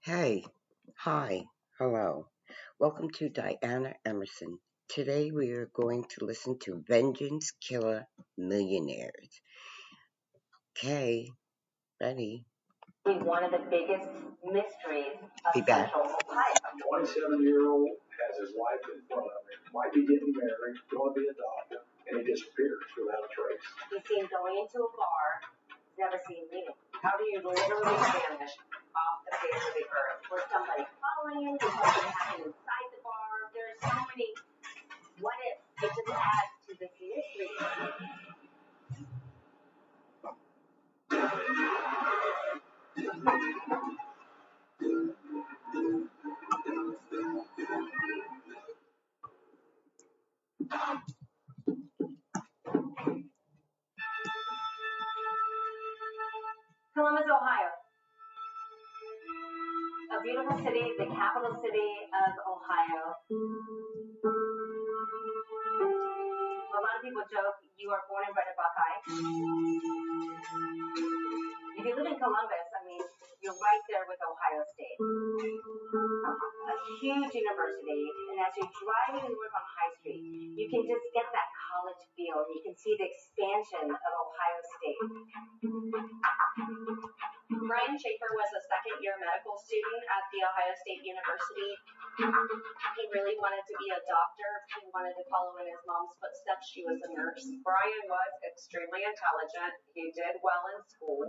Hey, hi, hello. Welcome to Diana Emerson. Today we are going to listen to Vengeance Killer Millionaires. Okay, ready? One of the biggest mysteries of Central Ohio. A 27-year-old has his life in front of him, might be getting married, going to be adopted, and he disappears without a trace. He's seen going into a bar, never seen leaving. How do you literally vanish off the face of the earth? Was somebody following him? Did something happen inside the bar? There's so many what ifs. It just adds to this mystery. Columbus, Ohio. A beautiful city, the capital city of Ohio. A lot of people joke you are born and bred a Buckeye. If you live in Columbus, I mean, you're right there with Ohio State. A huge university, and as you're driving north on High Street, you can just get that college feel. You can see the expansion of Ohio State. Brian Schaefer was a second-year medical student at The Ohio State University. He really wanted to be a doctor. He wanted to follow in his mom's footsteps. She was a nurse. Brian was extremely intelligent. He did well in school.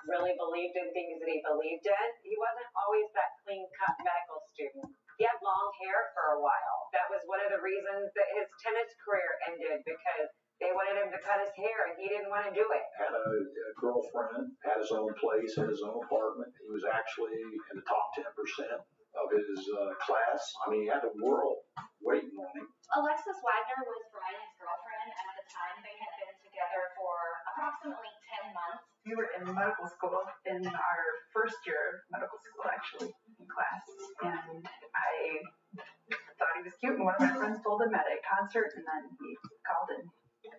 Really believed in things that he believed in. He wasn't always that clean-cut medical student. He had long hair for a while. That was one of the reasons that his tennis career ended, because they wanted him to cut his hair and he didn't want to do it. Had a girlfriend, had his own place, had his own apartment. He was actually in the top 10% of his class. I mean, he had the world waiting on him. Alexis Wagner was Brian's girlfriend at the time. They had been together for approximately 10 months. We were in medical school, in our first year of medical school, actually, in class. And I thought he was cute, and one of my friends told him at a concert, and then he called and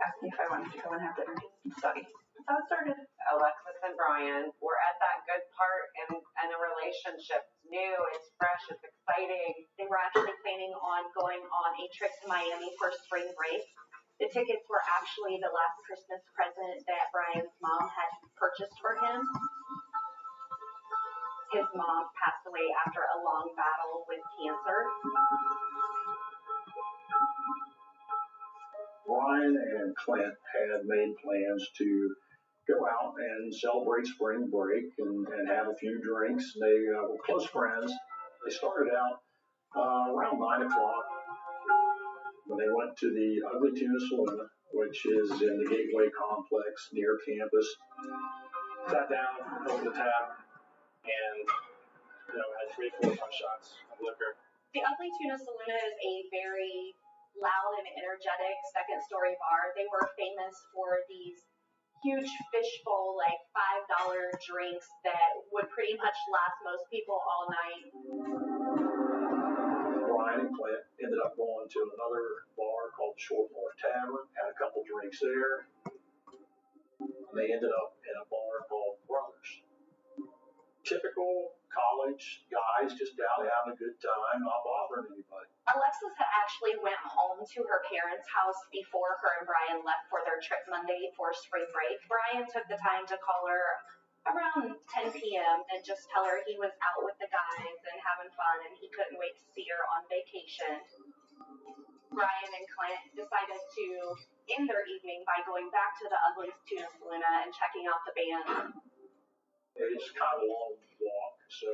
asked me if I wanted to go and have dinner and study. That's how it started. Alexis and Brian were at that good part in a relationship. It's new, it's fresh, it's exciting. They were actually planning on going on a trip to Miami for spring break. The tickets were actually the last Christmas present that Brian's mom had purchased for him. His mom passed away after a long battle with cancer. Brian and Clint had made plans to go out and celebrate spring break and have a few drinks. They were close friends. They started out around 9 o'clock when they went to the Ugly Tuna Saloon, which is in the Gateway Complex near campus. Sat down, opened the tab, and had 3 or 4 shots of liquor. The Ugly Tuna Saloon is a very loud and energetic second-story bar. They were famous for these huge fishbowl, like $5 drinks that would pretty much last most people all night. Brian and Clint ended up going to another bar called Short North Tavern, had a couple drinks there, and they ended up in a bar called Brothers. Typical college guys just out having a good time, not bothering anybody. Alexis had actually went home to her parents' house before her and Brian left for their trip Monday for spring break. Brian took the time to call her around 10 p.m. and just tell her he was out with the guys and having fun and he couldn't wait to see her on vacation. Brian and Clint decided to end their evening by going back to the Ugly Tuna Saloon and checking out the band. It's kind of a long walk, so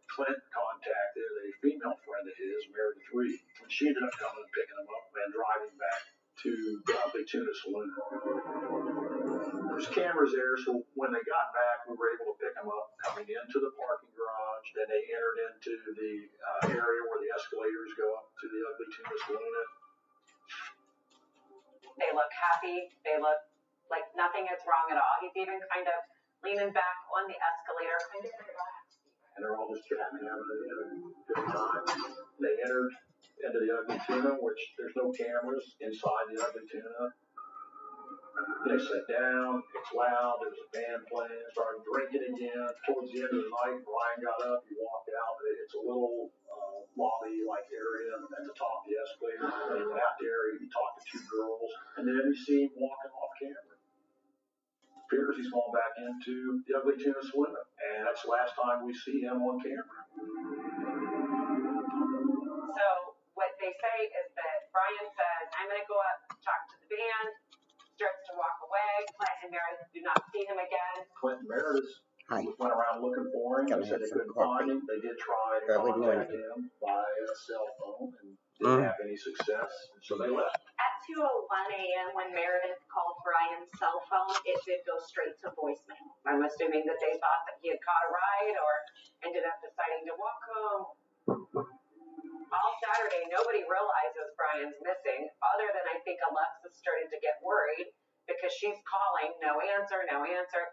Clint contacted a female friend of his, Meredith Reed. She ended up coming and picking him up and driving back to the Ugly Tuna Saloon. There's cameras there, so when they got back, we were able to pick them up coming into the parking garage. Then they entered into the area where the escalators go up to the Ugly Tuna Saloon. They look happy. They look like nothing is wrong at all. He's even kind of leaning back on the escalator, kind of relaxed. And they're all just chatting, having a good time. They entered into the Ugly Tuna, which there's no cameras inside the Ugly Tuna. They sat down, it's loud, there's a band playing, started drinking again. Towards the end of the night, Brian got up, he walked out. It's a little lobby-like area at the top of the escalator. He went out there, he talked to two girls, and then he seen him walking off camera. Appears he's going back into the Ugly Tuna Saloon, and that's the last time we see him on camera. So what they say is that Brian says, I'm going to go up, talk to the band, starts to walk away. Clint and Meredith do not see him again. Clint and Meredith went around looking for him. They said they couldn't find him. They did try to contact him by cell phone and didn't have any success, so they left. At 2:01 a.m. when Meredith called Brian's cell phone, it did go straight to voicemail. I'm assuming that they thought that he had caught a ride or ended up deciding to walk home. All Saturday, nobody realizes Brian's missing, other than I think Alexis started to get worried because she's calling, no answer, no answer.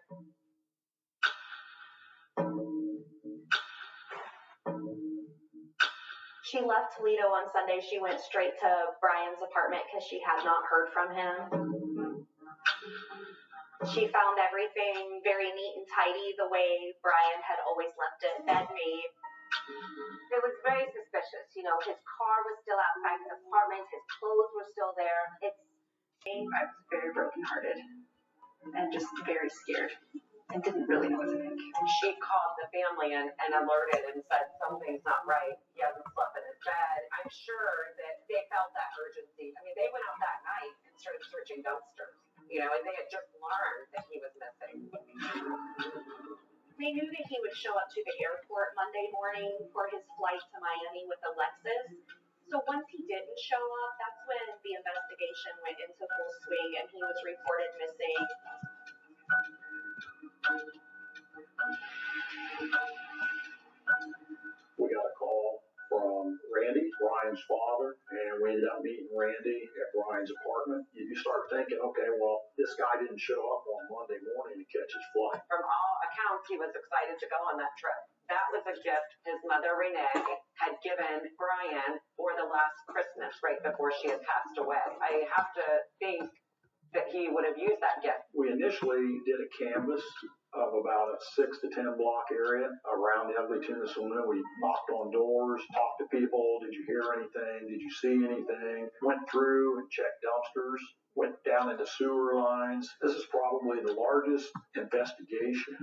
She left Toledo on Sunday. She went straight to Brian's apartment because she had not heard from him. She found everything very neat and tidy the way Brian had always left it, bed made. It was very suspicious. You know, his car was still outside his apartment. His clothes were still there. I was very brokenhearted and just very scared and didn't really know what to think. She called the family and alerted and said something's not right. He hasn't slept in his bed. I'm sure that they felt that urgency. I mean, they went out that night and started searching dumpsters, you know, and they had just learned that he was missing. They knew that he would show up to the airport Monday morning for his flight to Miami with Alexis. So once he didn't show up, that's when the investigation went into full swing and he was reported missing. We got a call from Randy, Brian's father, and we ended up meeting Randy at Brian's apartment. You start thinking, okay, well, this guy didn't show up on Monday morning to catch his flight. From all accounts, he was excited to go on that trip. That was a gift his mother, Renee, had given Brian for the last Christmas right before she had passed away. I have to think that he would have used that gift. We initially did a canvas of about a 6 to 10 block area around the Ugly Tuna Saloon. We knocked on doors, talked to people. Did you hear anything? Did you see anything? Went through and checked dumpsters, went down into sewer lines. This is probably the largest investigation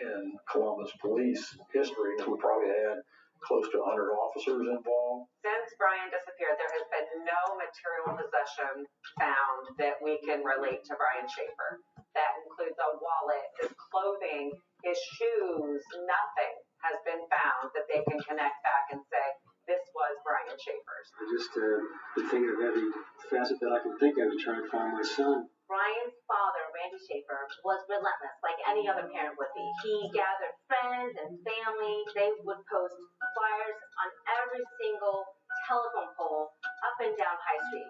in Columbus police history. We probably had close to 100 officers involved. Since Brian disappeared, there has been no material possession found that we can relate to Brian Schaefer. That includes a wallet, his clothing, his shoes. Nothing has been found that they can connect back and say, this was Brian Schaefer's. I just been thinking of every facet that I can think of to try and find my son. Brian's father, Randy Schaefer, was relentless, like any other parent would be. He gathered friends and family. They would post flyers on every single telephone pole up and down High Street.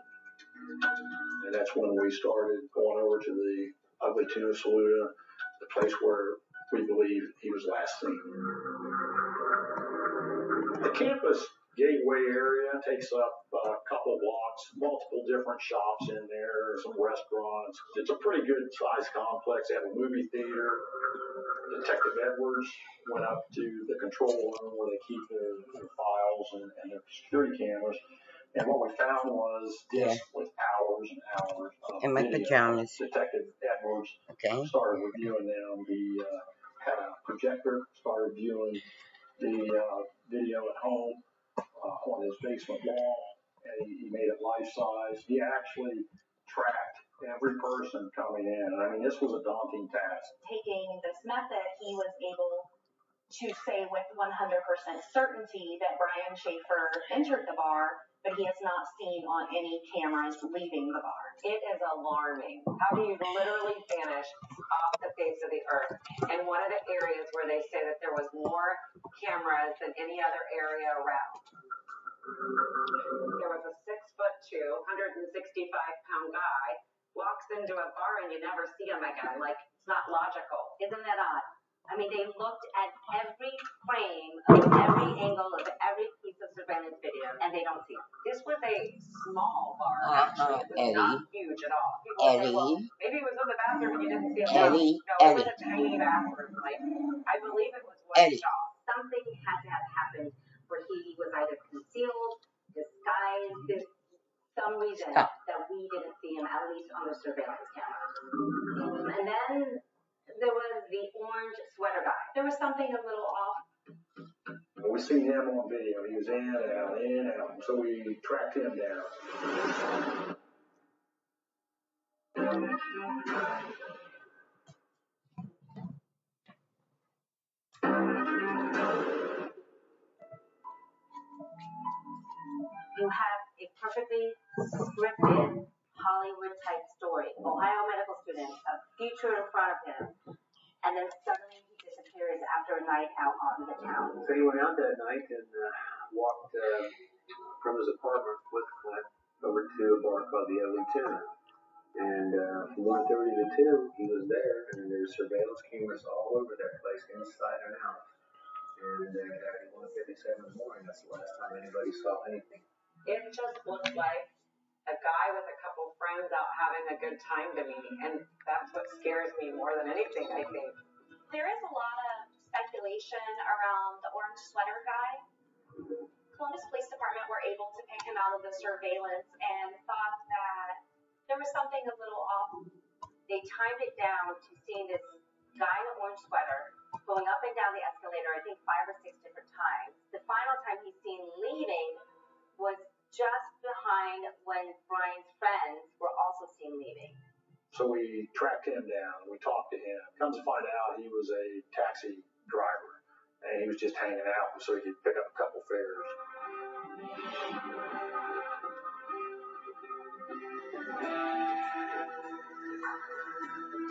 And that's when we started going over to the Ugly Tuna Saloon, the place where we believe he was last seen. The campus gateway area takes up a couple blocks, multiple different shops in there, some restaurants. It's a pretty good sized complex. They have a movie theater. Detective Edwards went up to the control room where they keep their files and their security cameras. And what we found was discs with hours and hours of in my video. pajamas. Detective Edwards started reviewing them. He had a projector, started viewing the video at home on his basement wall, and he made it life-size. He actually tracked every person coming in. I mean, this was a daunting task. Taking this method, he was able to say with 100% certainty that Brian Schaefer entered the bar, but he has not seen on any cameras leaving the bar. It is alarming. How do you literally vanish off the face of the earth? And one of the areas where they say that there was more cameras than any other area around. There was a 6'2", 165-pound guy, walks into a bar and you never see him again. Like, it's not logical. Isn't that odd? I mean, they looked at every frame of every angle of every piece of surveillance video, and they don't see him. This was a small bar, actually. It was Eddie. not huge at all. People say, well, Eddie. maybe it was in the bathroom and you didn't see him. Eddie. No, it was Eddie. a tiny bathroom. Like, I believe it was one Eddie. stall. Something had to have happened where he was either concealed, disguised. There's some reason Stop. that we didn't see him, at least on the surveillance camera. And then there was the orange sweater guy. There was something a little off. We seen him on video. He was in and out. So we tracked him down. You have a perfectly scripted Hollywood type story. Ohio medical student, a future in front of him, and then suddenly he disappears after a night out on the town. So he went out that night and walked from his apartment with Clint over to a bar called the Ugly Tuna. And from 1:30 to 2, he was there, and there's surveillance cameras all over that place, inside and out. And at 1:57 in the morning, that's the last time anybody saw anything. It just looked like a guy with a couple friends out having a good time to me, and that's what scares me more than anything, I think. There is a lot of speculation around the orange sweater guy. Columbus Police Department were able to pick him out of the surveillance and thought that there was something a little off. They timed it down to seeing this guy in an orange sweater going up and down the escalator, I think 5 or 6 different times. The final time he's seen leaving was just behind when Brian's friends were also seen leaving. So we tracked him down. We talked to him. Comes to find out he was a taxi driver. And he was just hanging out so he could pick up a couple fares.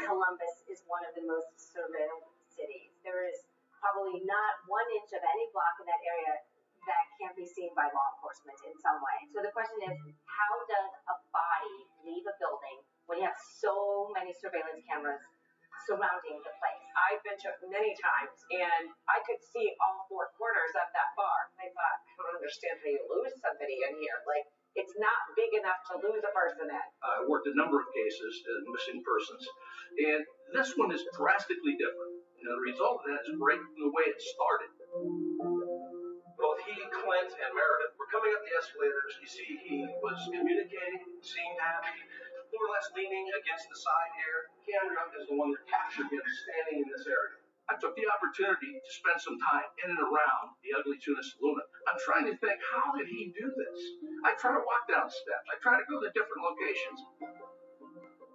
Columbus is one of the most surveilled cities. There is probably not 1 inch of any block in that area that can't be seen by law enforcement in some way. So the question is, how does a body leave a building when you have so many surveillance cameras surrounding the place? I've been to it many times, and I could see all 4 corners of that bar. I thought, I don't understand how you lose somebody in here. Like, it's not big enough to lose a person in. I worked a number of cases in missing persons, and this one is drastically different. And the result of that is right from the way it started. Both he, Clint, and Meredith were coming up the escalators. You see, he was communicating, seemed happy, more or less leaning against the side here. Camera is the one that captured him standing in this area. I took the opportunity to spend some time in and around the Ugly Tuna Saloon. I'm trying to think, how did he do this? I try to walk down steps. I try to go to different locations.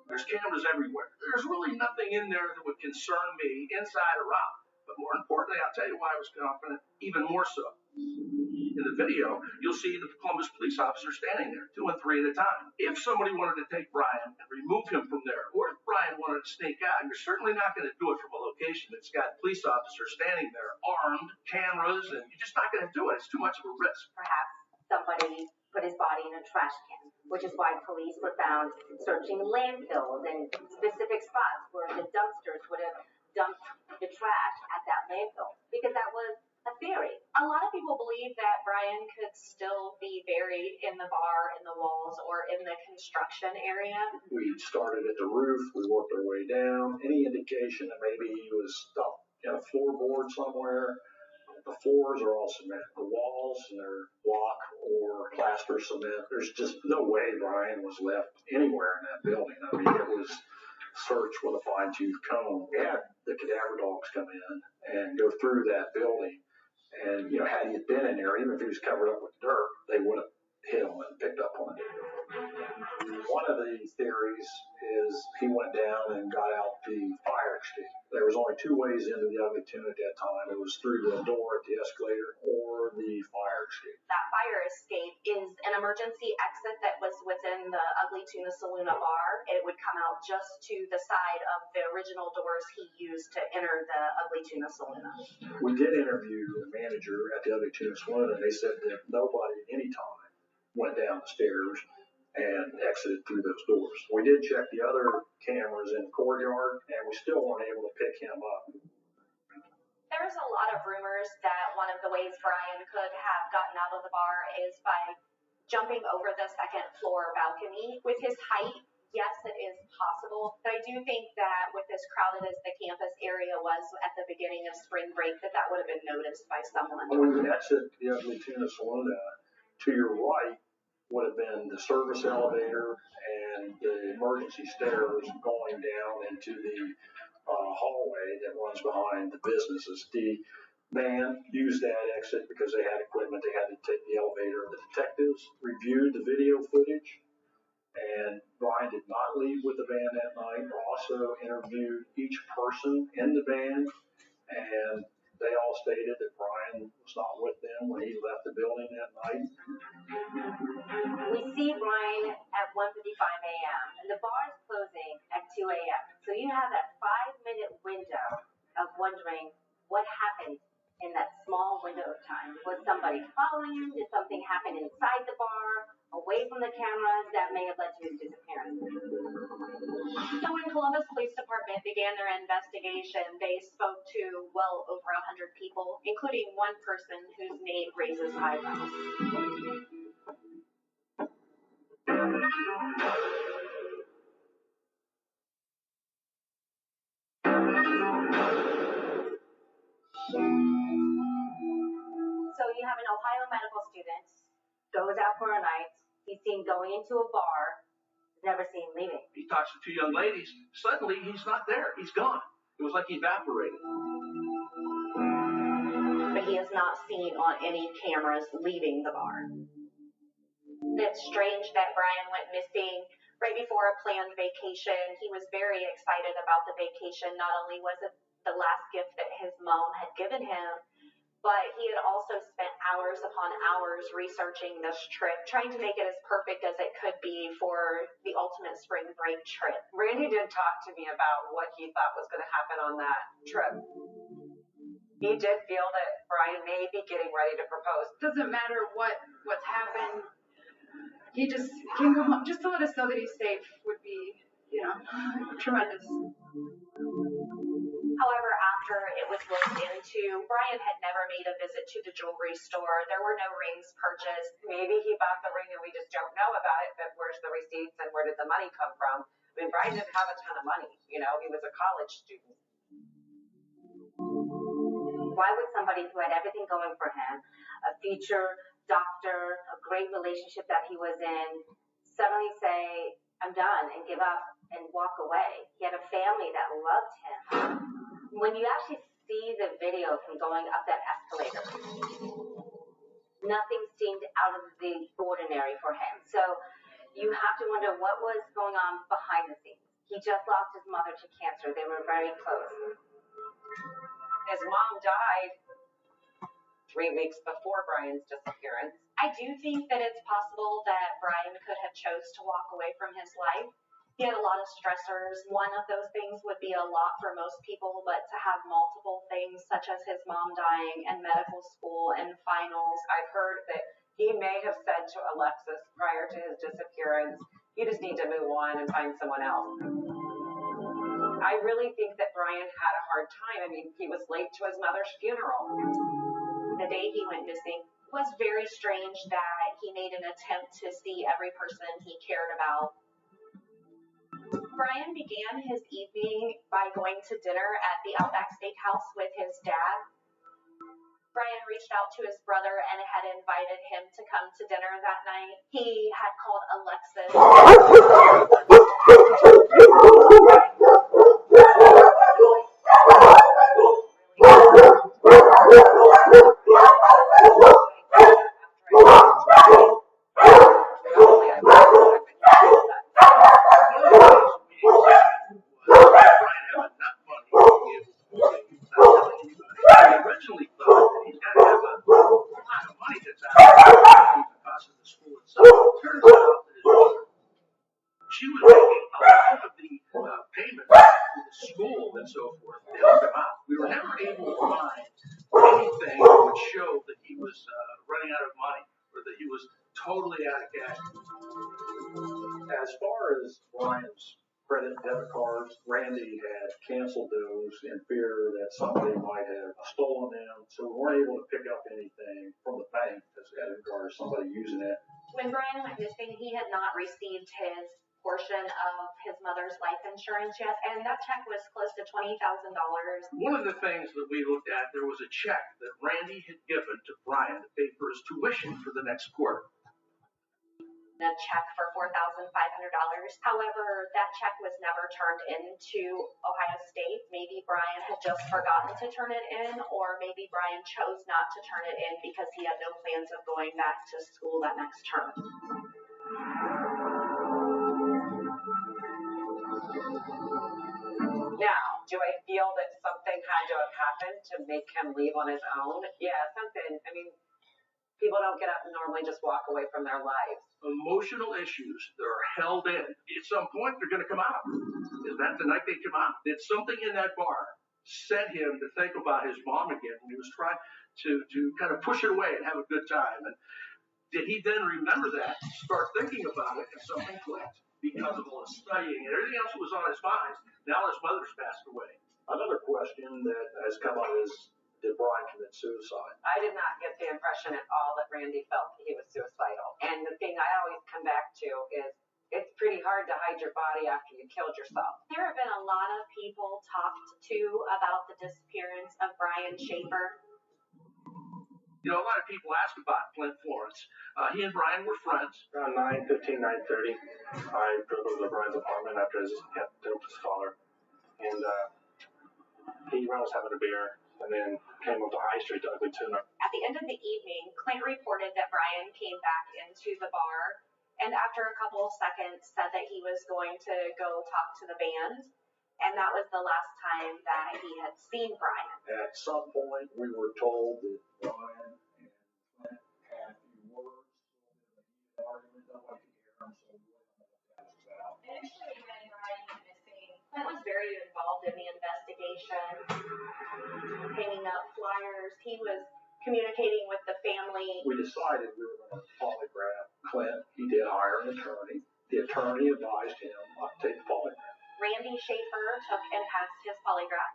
There's cameras everywhere. There's really nothing in there that would concern me inside or out. But more importantly, I'll tell you why I was confident, even more so. In the video, you'll see the Columbus police officer standing there, 2 and 3 at a time. If somebody wanted to take Brian and remove him from there, or if Brian wanted to sneak out, you're certainly not going to do it from a location that's got police officers standing there, armed, cameras, and you're just not going to do it. It's too much of a risk. Perhaps somebody put his body in a trash can, which is why police were found searching landfills and specific spots where the dumpsters would have dumped the trash at that landfill, because that was a theory. A lot of people believe that Brian could still be buried in the bar, in the walls, or in the construction area. We started at the roof. We worked our way down. Any indication that maybe he was stuck in a floorboard somewhere. The floors are all cement. The walls, they're block or plaster cement. There's just no way Brian was left anywhere in that building. I mean, it was searched with a fine-tooth comb. We had the cadaver dogs come in and go through that building. And, you know, had he been in there, even if he was covered up with dirt, they would have hit him and picked up on it. One of the theories is he went down and got out the fire escape. There was only 2 ways into the Ugly Tuna at that time. It was through the door at the escalator or the fire escape. That fire escape is an emergency exit that was within the Ugly Tuna Saloon bar. It would come out just to the side of the original doors he used to enter the Ugly Tuna Saloon. We did interview the manager at the Ugly Tuna Saloon, and they said that nobody at any time went down the stairs and exited through those doors. We did check the other cameras in the courtyard, and we still weren't able to pick him up. There's a lot of rumors that one of the ways Brian could have gotten out of the bar is by jumping over the second floor balcony. With his height, yes, it is possible, but I do think that with as crowded as the campus area was at the beginning of spring break, that would have been noticed by someone. When you exit the Ugly Tuna Saloon, to your right would have been the service elevator and the emergency stairs going down into the hallway that runs behind the businesses. The man used that exit because they had equipment. They had to take the elevator. The detectives reviewed the video footage, and Brian did not leave with the van that night. Also interviewed each person in the van, and they all stated that Brian was not with them when he left the building that night. We see Brian at 1:55 a.m. and the bar is closing at 2 a.m. So you have that 5-minute window of wondering what happened in that small window of time. Was somebody following him? Did something happen inside the bar, away from the cameras that may have led to his disappearance? So when Columbus Police Department began their investigation, they spoke to well over 100 people, including one person whose name raises eyebrows. So you have an Ohio medical student, goes out for a night, he's seen going into a bar, never seen leaving. He talks to 2 young ladies. Suddenly, he's not there. He's gone. It was like he evaporated. But he is not seen on any cameras leaving the bar. It's strange that Brian went missing right before a planned vacation. He was very excited about the vacation. Not only was it the last gift that his mom had given him, but he had also spent hours upon hours researching this trip, trying to make it as perfect as it could be for the ultimate spring break trip. Randy did talk to me about what he thought was going to happen on that trip. He did feel that Brian may be getting ready to propose. Doesn't matter what's happened. He just can come home just to let us know that he's safe would be, tremendous. However, after it was looked into, Brian had never made a visit to the jewelry store. There were no rings purchased. Maybe he bought the ring and we just don't know about it, but where's the receipts and where did the money come from? I mean, Brian didn't have a ton of money. He was a college student. Why would somebody who had everything going for him, a future doctor, a great relationship that he was in, suddenly say, I'm done, and give up and walk away? He had a family that loved him. When you actually see the video of him going up that escalator, nothing seemed out of the ordinary for him. So you have to wonder what was going on behind the scenes. He just lost his mother to cancer. They were very close. His mom died 3 weeks before Brian's disappearance. I do think that it's possible that Brian could have chose to walk away from his life. He had a lot of stressors. One of those things would be a lot for most people, but to have multiple things such as his mom dying and medical school and finals. I've heard that he may have said to Alexis prior to his disappearance, you just need to move on and find someone else. I really think that Brian had a hard time. I mean, he was late to his mother's funeral. The day he went missing was very strange that he made an attempt to see every person he cared about. Brian began his evening by going to dinner at the Outback Steakhouse with his dad. Brian reached out to his brother and had invited him to come to dinner that night. He had called Alexis. She was making a lot of the payments to the school and so forth to help him out. We were never able to find anything that would show that he was running out of money or that he was totally out of cash. As far as Brian's credit and debit cards, Randy had canceled those in fear that somebody might have stolen them. So we weren't able to pick up anything from the bank as regards somebody using it. When Brian went missing, he had not received his portion of his mother's life insurance yet, and that check was close to $20,000. One of the things that we looked at, there was a check that Randy had given to Brian to pay for his tuition for the next quarter. A check for $4,500. However, that check was never turned into Ohio State. Maybe Brian had just forgotten to turn it in, or maybe Brian chose not to turn it in because he had no plans of going back to school that next term. Now, do I feel that something had to have happened to make him leave on his own? Yeah, something. I mean, people don't get up and normally just walk away from their lives. Emotional issues that are held in. At some point, they're going to come out. Is that the night they come out? Did something in that bar set him to think about his mom again when he was trying to kind of push it away and have a good time? And did he then remember that, start thinking about it, and something clicked because of all the studying and everything else that was on his mind? Now his mother's passed away. Another question that has come up is, did Brian commit suicide? I did not get the impression at all that Randy felt that he was suicidal. And the thing I always come back to is it's pretty hard to hide your body after you killed yourself. There have been a lot of people talked to about the disappearance of Brian Schaefer. You know, a lot of people ask about Clint Florence. He and Brian were friends. Around 9:15, 9:30, I drove over to Brian's apartment after his death with his father. And he was having a beer and then came up to High Street to Ugly Tuna. At the end of the evening, Clint reported that Brian came back into the bar and after a couple of seconds said that he was going to go talk to the band. And that was the last time that he had seen Brian. At some point, we were told that Brian and Clint had a few words, a argument, nobody could hear him, so we don't know what that was about. Initially, when Brian went missing, Clint was very involved in the investigation, hanging up flyers. He was communicating with the family. We decided we were going to polygraph Clint. He did hire an attorney. The attorney advised him not to take the polygraph. Randy Schaefer took and passed his polygraph.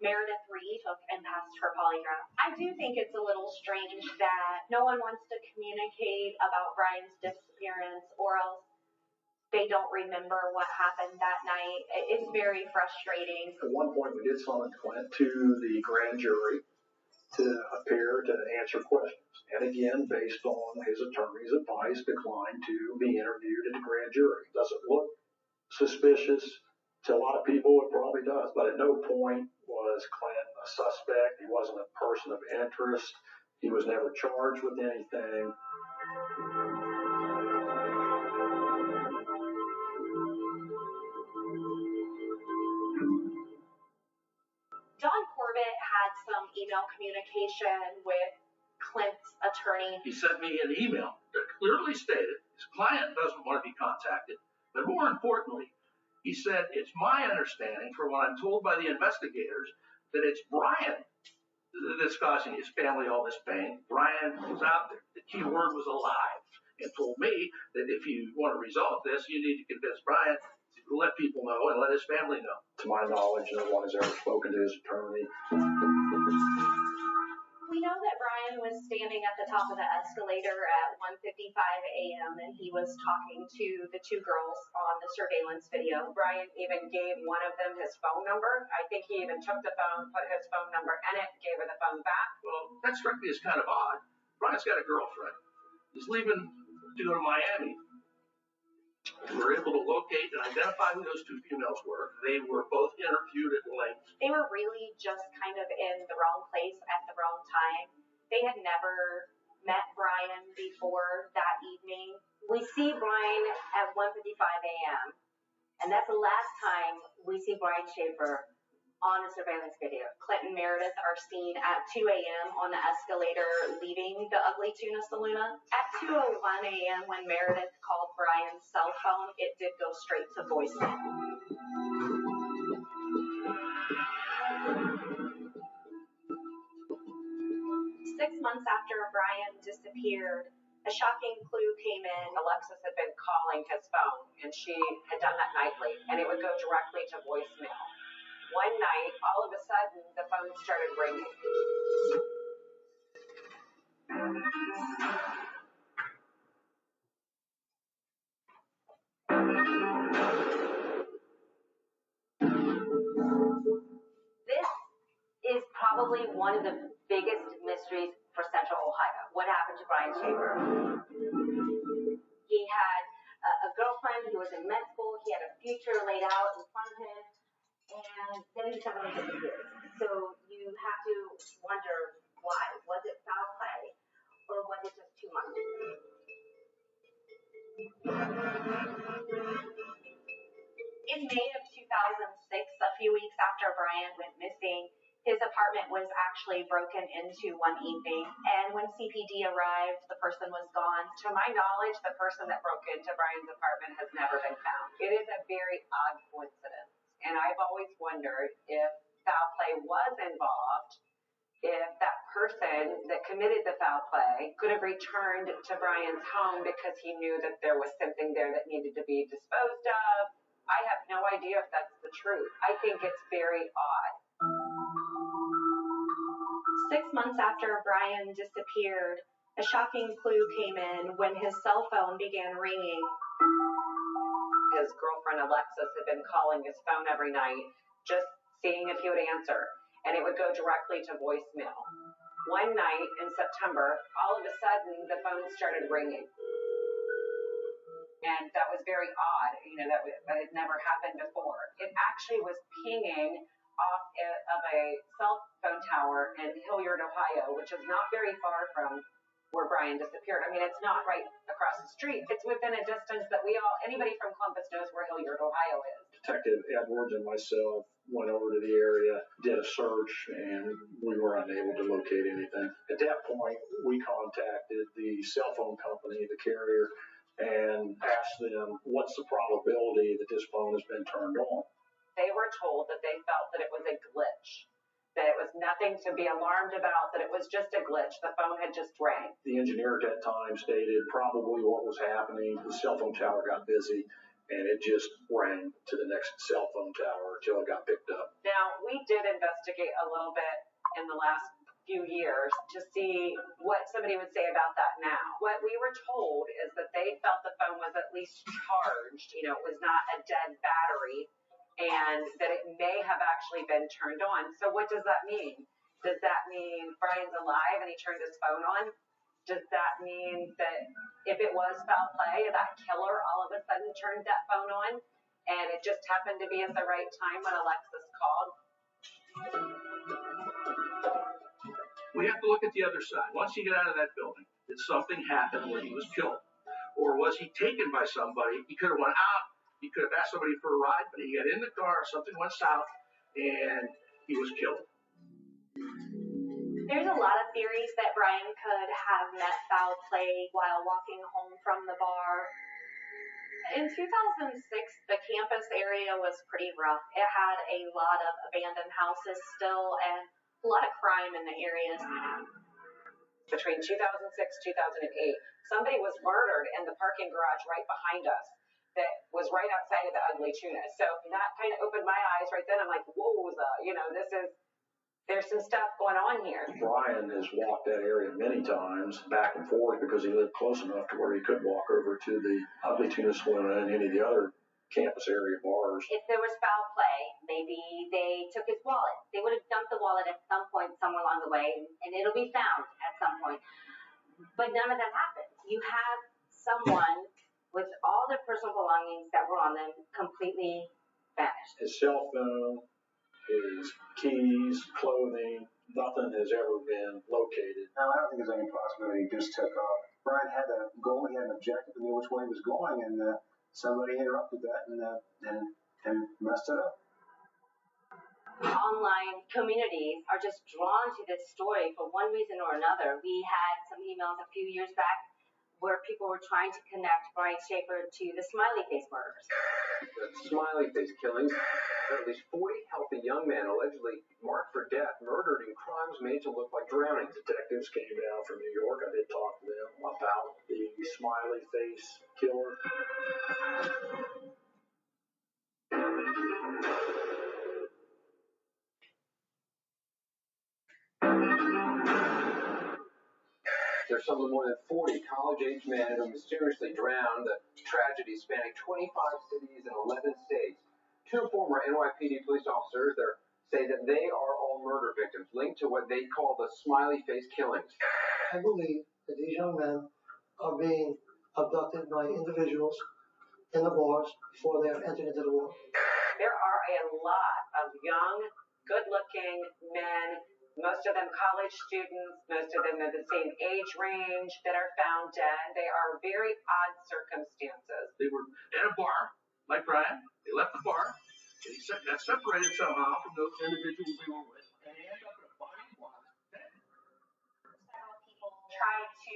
Meredith Reed took and passed her polygraph. I do think it's a little strange that no one wants to communicate about Brian's disappearance, or else they don't remember what happened that night. It's very frustrating. At one point, we did summon Clint to the grand jury to appear to answer questions. And again, based on his attorney's advice, declined to be interviewed at the grand jury. Does it look suspicious? To a lot of people, it probably does. But at no point was Clint a suspect. He wasn't a person of interest. He was never charged with anything. John Corbett had some email communication with Clint's attorney. He sent me an email that clearly stated his client doesn't want to be contacted, but more importantly, he said, it's my understanding, from what I'm told by the investigators, that it's Brian that's causing his family all this pain. Brian was out there. The key word was alive, and told me that if you want to resolve this, you need to convince Brian to let people know and let his family know. To my knowledge, no one has ever spoken to his attorney. We know that Brian was standing at the top of the escalator at 1:55 a.m. and he was talking to the two girls on the surveillance video. Brian even gave one of them his phone number. I think he even took the phone, put his phone number in it, gave her the phone back. Well, that struck me as kind of odd. Brian's got a girlfriend. He's leaving to go to Miami. We were able to locate and identify who those two females were. They were both interviewed at length. They were really just kind of in the wrong place at the wrong time. They had never met Brian before that evening. We see Brian at 1:55 a.m. and that's the last time we see Brian Schaefer on a surveillance video. Clint and Meredith are seen at 2 a.m. on the escalator leaving the Ugly Tuna Saloon. At 2:01 a.m. when Meredith called Brian's cell phone, it did go straight to voicemail. 6 months after Brian disappeared, a shocking clue came in. Alexis had been calling his phone, and she had done that nightly, and it would go directly to voicemail. One night, all of a sudden, the phone started ringing. probably one of the biggest mysteries for Central Ohio. What happened to Brian Shaver? He had a girlfriend, he was in med school, he had a future laid out in front of him, and then he suddenly disappeared. So you have to wonder why. Was it foul play, or was it just too much? In May of 2006, a few weeks after Brian went missing, his apartment was actually broken into one evening, and when CPD arrived, the person was gone. To my knowledge, the person that broke into Brian's apartment has never been found. It is a very odd coincidence, and I've always wondered if foul play was involved, if that person that committed the foul play could have returned to Brian's home because he knew that there was something there that needed to be disposed of. I have no idea if that's the truth. I think it's very odd. 6 months after Brian disappeared, a shocking clue came in when his cell phone began ringing. His girlfriend Alexis had been calling his phone every night, just seeing if he would answer, and it would go directly to voicemail. One night in September, all of a sudden, the phone started ringing. And that was very odd, that had never happened before. It actually was pinging off of a cell phone tower in Hilliard, Ohio, which is not very far from where Brian disappeared. I mean, it's not right across the street. It's within a distance that anybody from Columbus knows where Hilliard, Ohio is. Detective Edwards and myself went over to the area, did a search, and we were unable to locate anything. At that point, we contacted the cell phone company, the carrier, and asked them, what's the probability that this phone has been turned on? They were told that they felt that it was a glitch, that it was nothing to be alarmed about, that it was just a glitch. The phone had just rang. The engineer at that time stated probably what was happening, the cell phone tower got busy, and it just rang to the next cell phone tower until it got picked up. Now, we did investigate a little bit in the last few years to see what somebody would say about that now. What we were told is that they felt the phone was at least charged, it was not a dead battery, and that it may have actually been turned on. So what does that mean? Does that mean Brian's alive and he turned his phone on? Does that mean that if it was foul play, that killer all of a sudden turned that phone on and it just happened to be at the right time when Alexis called? We have to look at the other side. Once he got out of that building, did something happen when he was killed? Or was he taken by somebody? He could have went out. He could have asked somebody for a ride, but he got in the car, something went south, and he was killed. There's a lot of theories that Brian could have met foul play while walking home from the bar. In 2006, the campus area was pretty rough. It had a lot of abandoned houses still and a lot of crime in the area. Between 2006 and 2008, somebody was murdered in the parking garage right behind us that was right outside of the Ugly Tuna. So that kind of opened my eyes right then. I'm like, whoa, there's some stuff going on here. Brian has walked that area many times back and forth because he lived close enough to where he could walk over to the Ugly Tuna Saloon and any of the other campus area bars. If there was foul play, maybe they took his wallet. They would have dumped the wallet at some point somewhere along the way, and it'll be found at some point. But none of that happened. You have someone with all their personal belongings that were on them completely vanished. His cell phone, his keys, clothing, nothing has ever been located. No, I don't think there's any possibility he just took off. Brian had a goal, he had an objective, and knew which way he was going, and somebody interrupted that and messed it up. Online communities are just drawn to this story for one reason or another. We had some emails a few years back where people were trying to connect Brian Shaver to the Smiley Face murders. The Smiley Face killings. There are at least 40 healthy young men allegedly marked for death, murdered in crimes made to look like drownings. Detectives came down from New York. I did talk to them about the Smiley Face killer. There's something more than 40 college-age men who mysteriously drowned. The tragedy spanning 25 cities and 11 states. 2 former NYPD police officers, their say that they are all murder victims linked to what they call the smiley face killings. I believe that these young men are being abducted by individuals in the bars before they have entered into the war. There are a lot of young, good-looking men, most of them college students, most of them are the same age range, that are found dead. They are very odd circumstances. They were at a bar, like Brian. They left the bar. They got separated somehow from those individuals they were with, and they ended up in a body of water. Several people tried to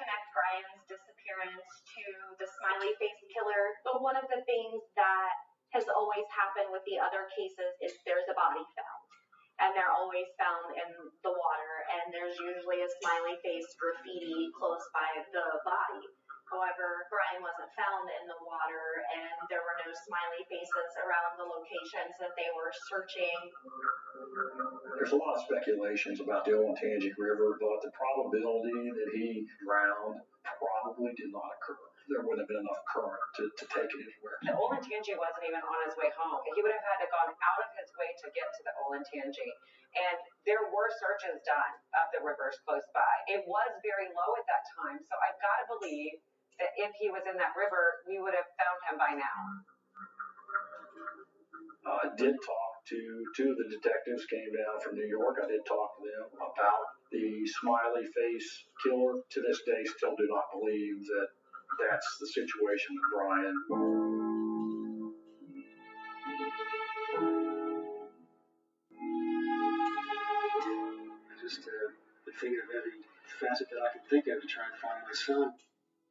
connect Brian's disappearance to the smiley face killer, but one of the things that has always happened with the other cases is there's a body found. And they're always found in the water, and there's usually a smiley face graffiti close by the body. However, Brian wasn't found in the water, and there were no smiley faces around the locations that they were searching. There's a lot of speculations about the Olentangy River, but the probability that he drowned probably did not occur. There wouldn't have been enough current to take it anywhere. The Olentangy wasn't even on his way home. He would have had to gone out of his way to get to the Olentangy. And there were searches done of the rivers close by. It was very low at that time, so I've got to believe that if he was in that river, we would have found him by now. I did talk to two of the detectives came down from New York. I did talk to them about the smiley face killer. To this day, still do not believe that that's the situation with Brian. I just figured of every facet that I could think of to try and find my son.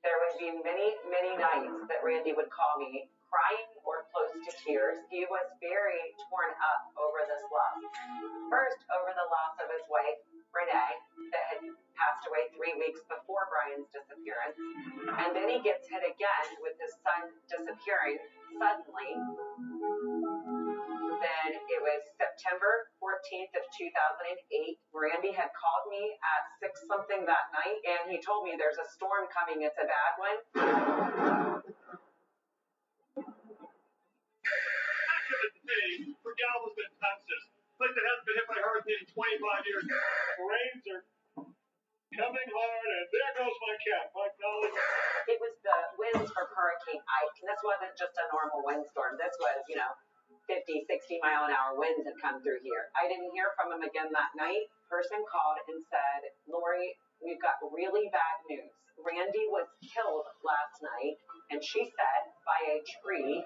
There would be many, many nights that Randy would call me crying or close to tears. He was very torn up over this loss. First, over the loss of his wife, Renee, that had passed away 3 weeks before Brian's disappearance. And then he gets hit again with his son disappearing suddenly. Then it was September 14th of 2008. Randy had called me at 6 something that night, and he told me there's a storm coming. It's a bad one. Heck of a day for Galveston, Texas. Place that hasn't been hit by a hurricane in 25 years. Rains are coming hard, and there goes my cat, my colleague. It was the winds from Hurricane Ike. This wasn't just a normal windstorm. This was, 50, 60 mile an hour winds had come through here. I didn't hear from him again that night. Person called and said, Lori, we've got really bad news. Randy was killed last night, and she said by a tree.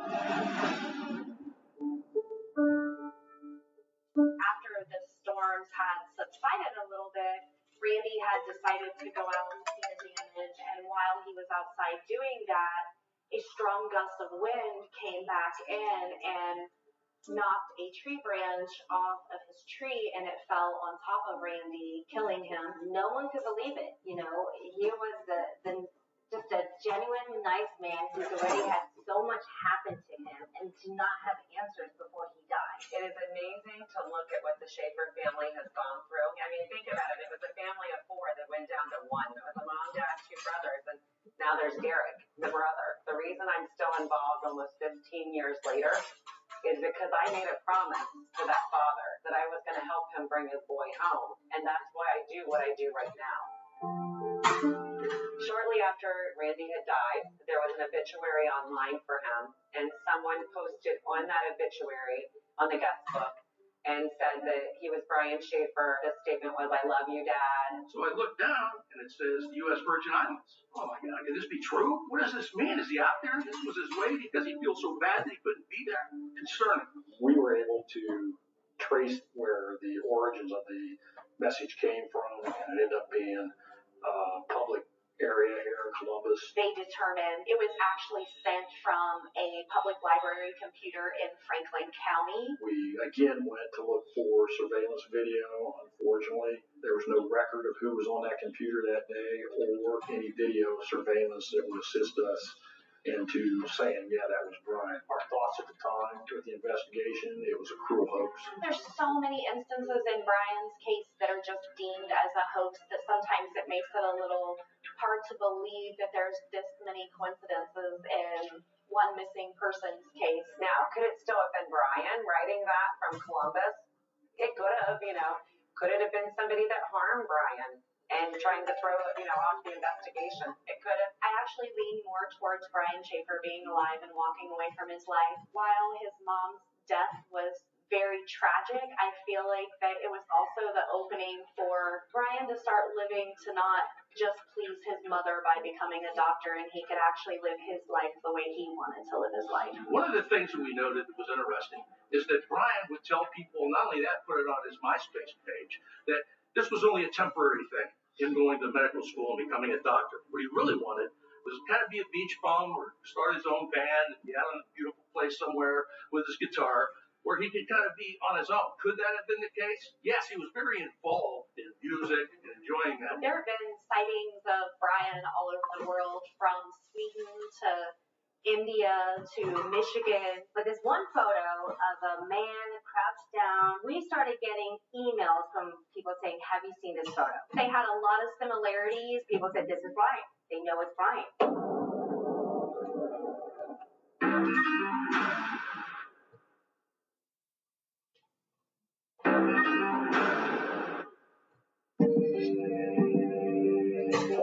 After the storms had subsided a little bit, Randy had decided to go out and see the damage, and while he was outside doing that, a strong gust of wind came back in and knocked a tree branch off of his tree, and it fell on top of Randy, killing him. No one could believe it. He was just a genuine nice man who's already had so much happen to him, and to not have answers before he died. It is amazing to look at what the Schaefer family has gone through. I mean, think about it. It was a family of 4 that went down to 1. It was a mom, dad, 2 brothers, and now there's Derek, the brother. The reason I'm still involved almost 15 years later is because I made a promise to that father that I was going to help him bring his boy home. And that's why I do what I do right now. Shortly after Randy had died, there was an obituary online for him, and someone posted on that obituary on the guest book and said that he was Brian Schaefer. The statement was, I love you, Dad. So I looked down, and it says U.S. Virgin Islands. Oh, my God, can this be true? What does this mean? Is he out there? This was his way because he feels so bad that he couldn't be there? Concerning. We were able to trace where the origins of the message came from, and it ended up being a public area here in Columbus. They determined it was actually sent from a public library computer in Franklin County. We again went to look for surveillance video. Unfortunately, there was no record of who was on that computer that day or any video surveillance that would assist us into saying, yeah, that was Brian. Our thoughts at the time with the investigation, it was a cruel hoax. There's so many instances in Brian's case that are just deemed as a hoax that sometimes it makes it a little hard to believe that there's this many coincidences in one missing person's case. Now, could it still have been Brian writing that from Columbus? It could have, Could it have been somebody that harmed Brian and trying to throw, off the investigation? It could have. I actually lean more towards Brian Schaefer being alive and walking away from his life. While his mom's death was very tragic, I feel like that it was also the opening for Brian to start living to not just please his mother by becoming a doctor, and he could actually live his life the way he wanted to live his life. One of the things that we noted that was interesting is that Brian would tell people, not only that, put it on his MySpace page, that this was only a temporary thing in going to medical school and becoming a doctor. What he really wanted was kind of be a beach bum or start his own band and be out in a beautiful place somewhere with his guitar where he could kind of be on his own. Could that have been the case? Yes, he was very involved in music and enjoying that. There have been sightings of Brian all over the world, from Sweden to India to Michigan. But this one photo of a man crouched down, we started getting emails from people saying, have you seen this photo? They had a lot of similarities. People said, this is Brian. They know it's Brian.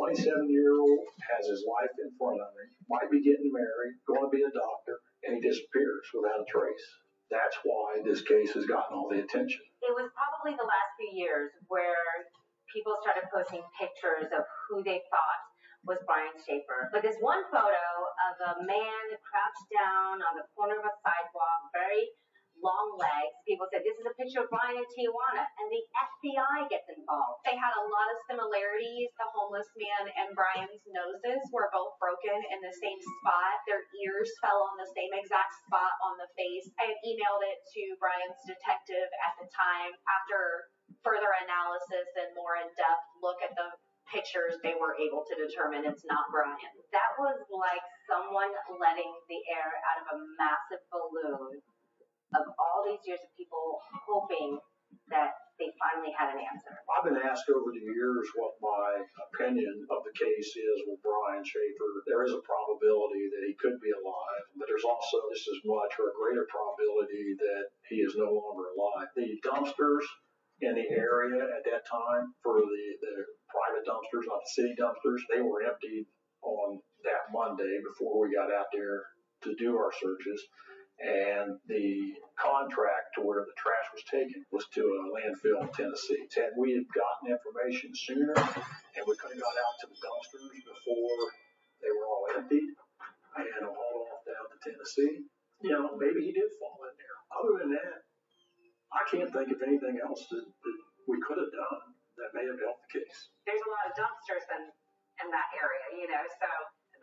27-year-old has his life in front of him, might be getting married, going to be a doctor, and he disappears without a trace. That's why this case has gotten all the attention. It was probably the last few years where people started posting pictures of who they thought was Brian Schaefer. But this one photo of a man crouched down on the corner of a sidewalk, very long legs. People said, this is a picture of Brian in Tijuana, and the FBI gets involved. They had a lot of similarities. The homeless man and Brian's noses were both broken in the same spot. Their ears fell on the same exact spot on the face. I had emailed it to Brian's detective at the time. After further analysis and more in-depth look at the pictures, they were able to determine it's not Brian. That was like someone letting the air out of a massive balloon of all these years of people hoping that they finally had an answer. I've been asked over the years what my opinion of the case is with Brian Schaefer. There is a probability that he could be alive, but there's also just as much or a greater probability that he is no longer alive. The dumpsters in the area at that time, for the private dumpsters, not the city dumpsters, they were emptied on that Monday before we got out there to do our searches. And the contract to where the trash was taken was to a landfill in Tennessee. Had we had gotten information sooner and we could have got out to the dumpsters before they were all emptied and hauled off down to Tennessee, maybe he did fall in there. Other than that, I can't think of anything else that we could have done that may have helped the case. There's a lot of dumpsters in that area, so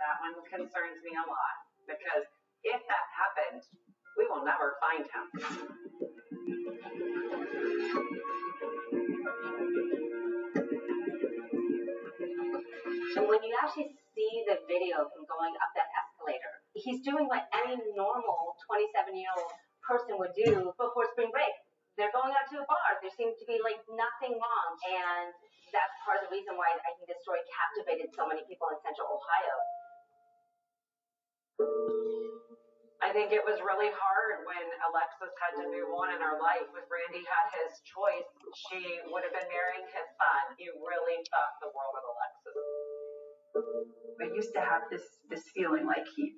that one concerns me a lot, because if that happened, we will never find him. So when you actually see the video of him going up that escalator, he's doing what any normal 27-year-old person would do before spring break. They're going out to a bar. There seems to be nothing wrong. And that's part of the reason why I think this story captivated so many people in Central Ohio. I think it was really hard when Alexis had to move on in her life. If Randy had his choice, she would have been marrying his son. He really thought the world of Alexis. I used to have this feeling like he,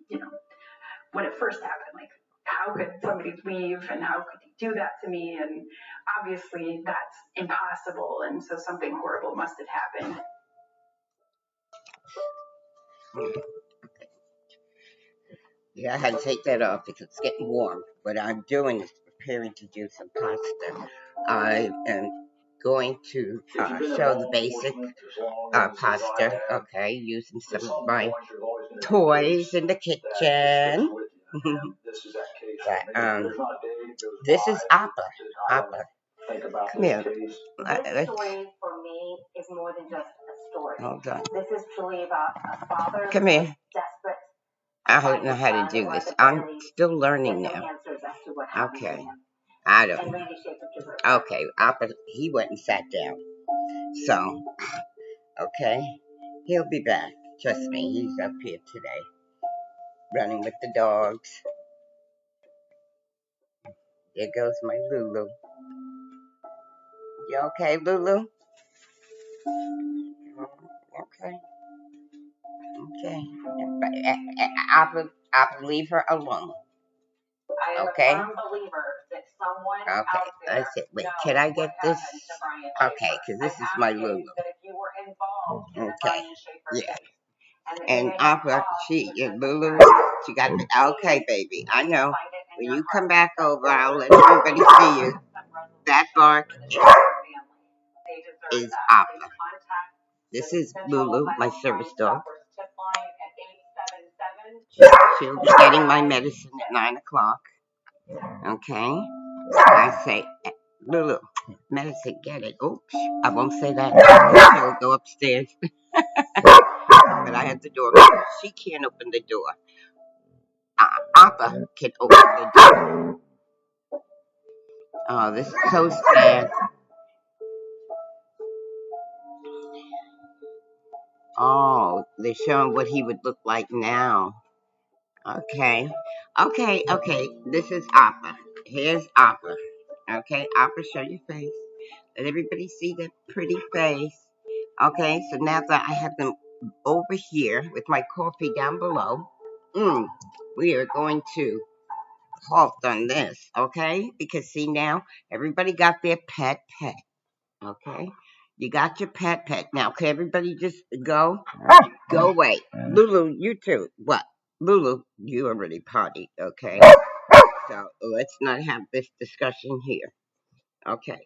when it first happened, how could somebody leave and how could he do that to me? And obviously that's impossible. And so something horrible must have happened. Yeah, I had to take that off because it's getting warm. What I'm doing is preparing to do some pasta. I am going to show the basic pasta, okay, using some of my toys in the kitchen. This is Appa. Come here. This story for me is more than just a story. Hold on. This is truly about a father Come here. desperate I don't know how to do this. I'm still learning now. Okay. I don't know. Okay. He went and sat down. So, okay. He'll be back. Trust me. He's up here today. Running with the dogs. There goes my Lulu. You okay, Lulu? Okay. Okay. I'll leave her alone. I am Okay. a firm believer that someone Okay. out there That's it. Wait, knows can I what get this? happened to Brian Okay, Schaefer. because this I is my ask you Lulu. that if you were involved in the Okay. Brian Schaefer Yeah. case, and that you And may have Opera, caused Lulu, she got the okay, baby. I know. find it in When your you heart come back that over, I'll Lord let everybody see you. some That resolution bark for the Schaefer family. They deserve is that. Opera. Please contact This the is Central Lulu, my Ohio service Crime dog. Stoppers tip line at 877. She'll be getting my medicine at 9 o'clock. Okay? I say, Lulu, medicine, get it. Oops, I won't say that. She'll go upstairs. But I have the door. She can't open the door. Appa can open the door. Oh, this is so sad. Oh, they're showing what he would look like now. Okay. Okay. This is Appa. Here's Appa. Okay, Appa, show your face. Let everybody see that pretty face. Okay, so now that I have them over here with my coffee down below, we are going to halt on this, okay? Because see now, everybody got their pet, okay? You got your pet. Now, can everybody just go? Go away. Lulu, you too. What? Lulu, you already potty, okay? So let's not have this discussion here. Okay.